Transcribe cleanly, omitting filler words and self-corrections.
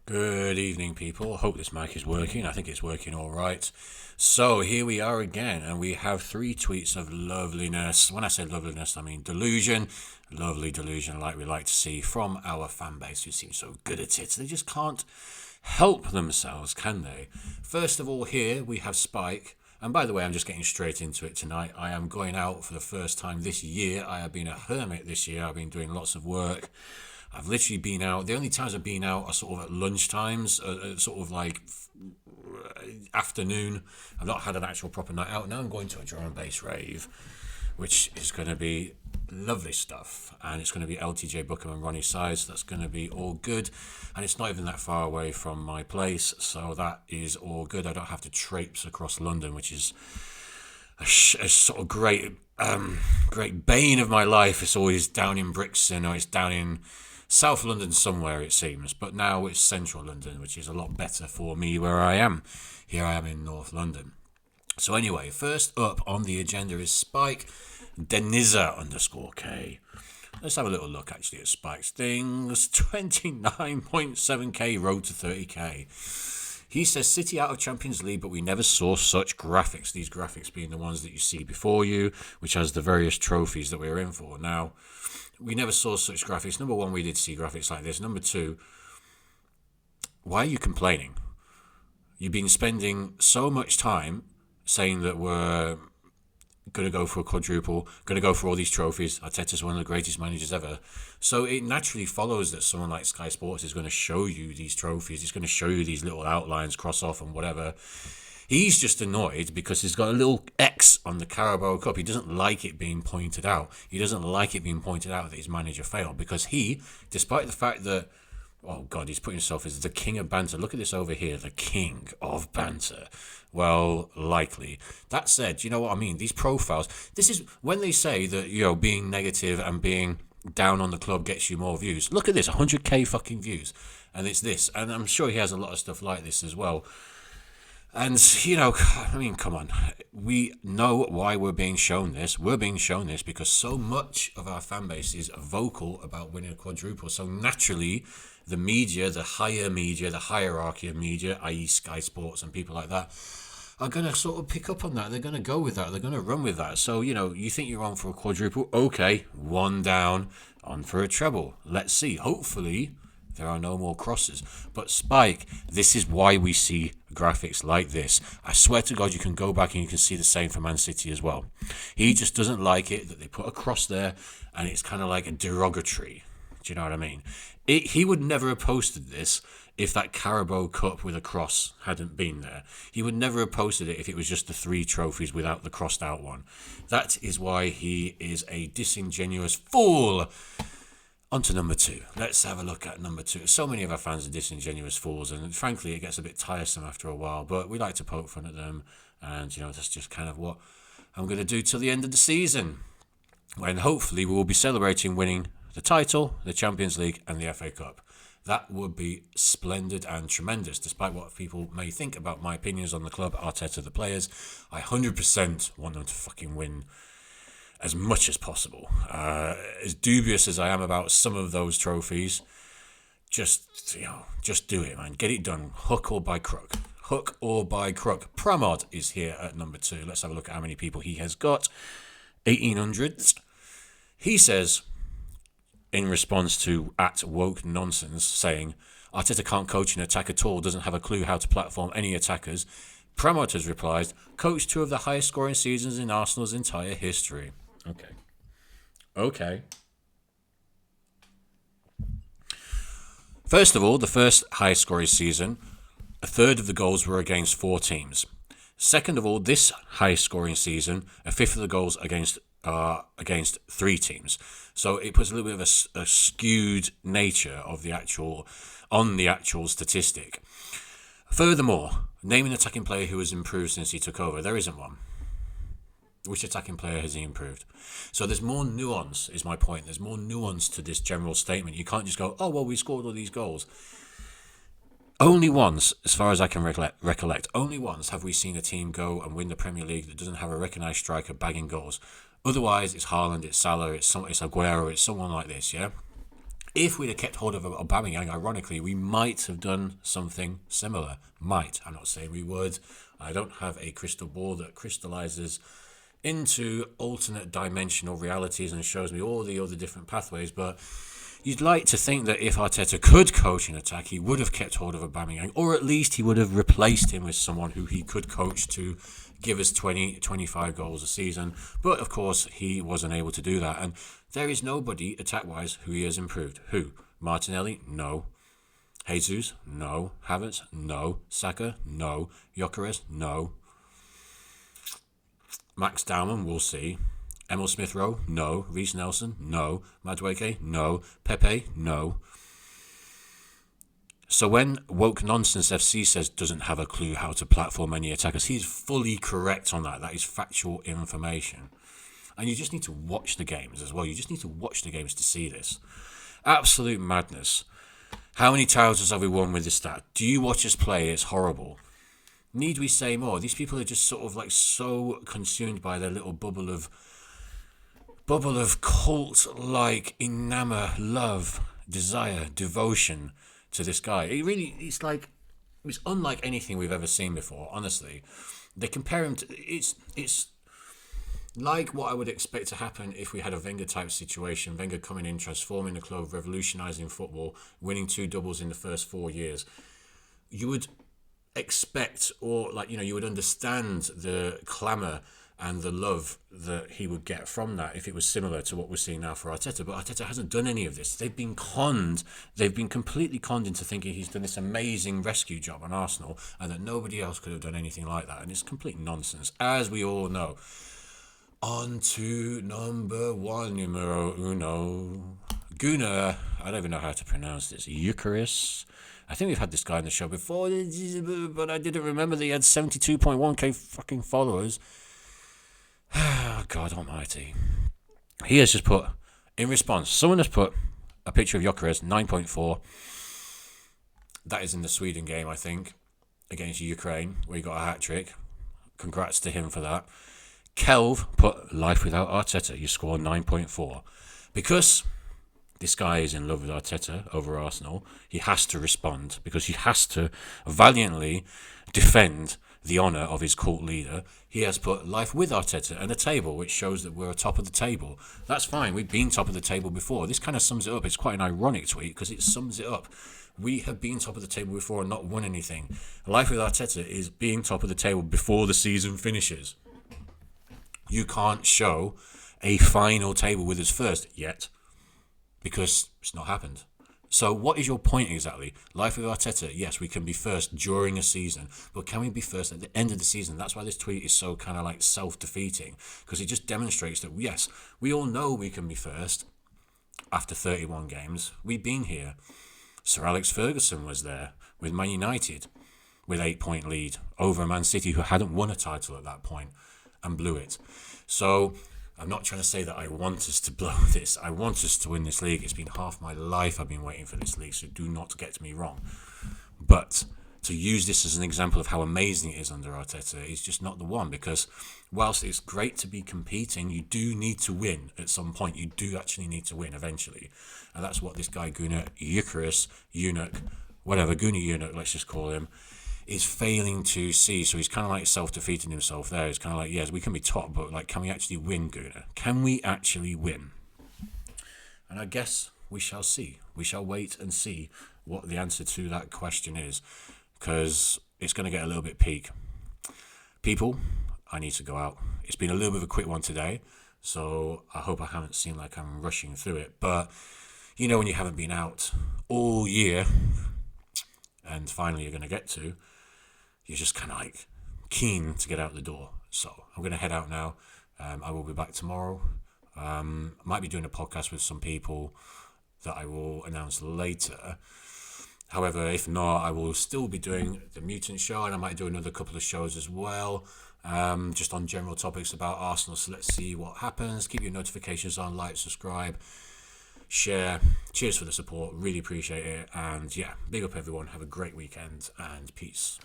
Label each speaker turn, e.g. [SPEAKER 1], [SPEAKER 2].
[SPEAKER 1] Good evening, people. Hope this mic is working. I think it's working all right. So here we are again, and we have 3 tweets of loveliness. When I say loveliness, I mean delusion. Lovely delusion, like we like to see from our fan base who seem so good at it. They just can't help themselves, can they? First of all, here we have Spike. And by the way, I'm just getting straight into it tonight. I am going out for the first time this year. I have been a hermit this year. I've been doing lots of work. I've literally been out. The only times I've been out are sort of at lunch times, sort of like afternoon. I've not had an actual proper night out. Now I'm going to a drum and bass rave, which is going to be lovely stuff. And it's going to be LTJ Bookham and Ronnie Size. That's going to be all good. And it's not even that far away from my place. So that is all good. I don't have to traipse across London, which is a sort of great bane of my life. It's always down in Brixton, or it's down in South London somewhere, it seems. But now it's Central London, which is a lot better for me where I am. Here I am in North London. So anyway, first up on the agenda is Spike Deniza_K. Let's have a little look actually at Spike's things. 29.7k road to 30k. He says City out of Champions League, but we never saw such graphics. These graphics being the ones that you see before you, which has the various trophies that we're in for. Now, we never saw such graphics. Number one, we did see graphics like this. Number two, why are you complaining? You've been spending so much time saying that we're going to go for a quadruple, going to go for all these trophies. Arteta's one of the greatest managers ever. So it naturally follows that someone like Sky Sports is going to show you these trophies. It's going to show you these little outlines, cross off and whatever. He's just annoyed because he's got a little X on the Carabao Cup. He doesn't like it being pointed out. He doesn't like it being pointed out that his manager failed, because he, despite the fact that, oh God, he's putting himself as the king of banter. Look at this over here, the king of banter. Well, likely. That said, you know what I mean? These profiles, this is when they say that, being negative and being down on the club gets you more views. Look at this, 100k fucking views. And it's this. And I'm sure he has a lot of stuff like this as well. And, come on. We know why we're being shown this. We're being shown this because so much of our fan base is vocal about winning a quadruple. So naturally, the media, the hierarchy of media, i.e. Sky Sports and people like that, are going to sort of pick up on that. They're going to go with that. They're going to run with that. So, you think you're on for a quadruple? Okay, one down, on for a treble. Let's see. Hopefully there are no more crosses. But Spike, this is why we see graphics like this. I swear to God, you can go back and you can see the same for Man City as well. He just doesn't like it that they put a cross there and it's kind of like a derogatory. Do you know what I mean? He would never have posted this if that Carabao Cup with a cross hadn't been there. He would never have posted it if it was just the 3 trophies without the crossed out one. That is why he is a disingenuous fool. On to number 2. Let's have a look at number 2. So many of our fans are disingenuous fools, and frankly, it gets a bit tiresome after a while, but we like to poke fun at them, and, that's just kind of what I'm going to do till the end of the season, when hopefully we will be celebrating winning the title, the Champions League, and the FA Cup. That would be splendid and tremendous, despite what people may think about my opinions on the club, Arteta, the players. I 100% want them to fucking win as much as possible. As dubious as I am about some of those trophies, just do it, man. Get it done, hook or by crook. Hook or by crook. Pramod is here at number 2. Let's have a look at how many people he has got. 1800s. He says, in response to @woke nonsense saying Arteta can't coach an attack at all, doesn't have a clue how to platform any attackers, Pramod has replied, coached 2 of the highest scoring seasons in Arsenal's entire history. Okay. First of all, the first highest scoring season, a third of the goals were against 4 teams. Second of all, this highest scoring season, a fifth of the goals against 3 teams. So it puts a little bit of a skewed nature of the actual statistic. Furthermore, name an attacking player who has improved since he took over. There isn't one. Which attacking player has he improved? So there's more nuance, is my point. There's more nuance to this general statement. You can't just go, oh, well, we scored all these goals. Only once, as far as I can recollect, only once have we seen a team go and win the Premier League that doesn't have a recognised striker bagging goals. Otherwise, it's Haaland, it's Salah, it's Aguero, it's someone like this, yeah? If we'd have kept hold of Aubameyang, ironically, we might have done something similar. Might. I'm not saying we would. I don't have a crystal ball that crystallizes into alternate dimensional realities and shows me all the other different pathways, but you'd like to think that if Arteta could coach an attack, he would have kept hold of Aubameyang, or at least he would have replaced him with someone who he could coach to give us 20, 25 goals a season. But of course, he wasn't able to do that. And there is nobody, attack-wise, who he has improved. Who? Martinelli? No. Jesus? No. Havertz? No. Saka? No. Gyökeres? No. Max Dowman, we'll see. Emil Smith-Rowe? No. Reece Nelson? No. Madueke? No. Pepe? No. So when Woke Nonsense FC says doesn't have a clue how to platform any attackers, he's fully correct on that. That is factual information. And you just need to watch the games as well. You just need to watch the games to see this. Absolute madness. How many titles have we won with this stat? Do you watch us play? It's horrible. Need we say more? These people are just sort of like so consumed by their little bubble of cult-like enamor, love, desire, devotion to this guy. It's unlike anything we've ever seen before, honestly. They compare him to, it's like what I would expect to happen if we had a Wenger-type situation. Wenger coming in, transforming the club, revolutionising football, winning 2 doubles in the first 4 years. You would expect, or you would understand the clamour and the love that he would get from that if it was similar to what we're seeing now for Arteta. But Arteta hasn't done any of this. They've been conned. They've been completely conned into thinking he's done this amazing rescue job on Arsenal and that nobody else could have done anything like that. And it's complete nonsense, as we all know. On to number 1, numero uno. Gunnar, I don't even know how to pronounce this. Gyökeres. I think we've had this guy on the show before, but I didn't remember that he had 72.1k fucking followers. God almighty. He has just put, in response, someone has put a picture of Gyökeres, 9.4. That is in the Sweden game, I think, against Ukraine, where he got a hat-trick. Congrats to him for that. Kelv put, life without Arteta, you score 9.4. Because this guy is in love with Arteta over Arsenal, he has to respond, because he has to valiantly defend the honour of his cult leader. He has put life with Arteta and a table, which shows that we're top of the table. That's fine. We've been top of the table before. This kind of sums it up. It's quite an ironic tweet because it sums it up. We have been top of the table before and not won anything. Life with Arteta is being top of the table before the season finishes. You can't show a final table with us first yet because it's not happened. So what is your point exactly? Life with Arteta, yes, we can be first during a season, but can we be first at the end of the season? That's why this tweet is so kind of like self-defeating, because it just demonstrates that, yes, we all know we can be first after 31 games. We've been here. Sir Alex Ferguson was there with Man United with 8-point lead over Man City, who hadn't won a title at that point and blew it. So I'm not trying to say that I want us to blow this. I want us to win this league. It's been half my life I've been waiting for this league, so do not get me wrong. But to use this as an example of how amazing it is under Arteta is just not the one, because whilst it's great to be competing, you do need to win at some point. You do actually need to win eventually. And that's what this guy, Gunnar Gyökeres, Gunnar Eunuch, let's just call him, is failing to see. So he's kind of like self-defeating himself there. He's kind of like, yes, we can be top, but like, can we actually win, Gunnar? Can we actually win? And I guess we shall see. We shall wait and see what the answer to that question is, because it's going to get a little bit peak. People, I need to go out. It's been a little bit of a quick one today, so I hope I haven't seemed like I'm rushing through it. But you know when you haven't been out all year and finally you're going to get to, you're just kind of like keen to get out the door. So I'm going to head out now. I will be back tomorrow. Might be doing a podcast with some people that I will announce later. However, if not, I will still be doing the Mutant Show, and I might do another couple of shows as well, just on general topics about Arsenal. So let's see what happens. Keep your notifications on, like, subscribe, share. Cheers for the support. Really appreciate it. And yeah, big up everyone. Have a great weekend and peace.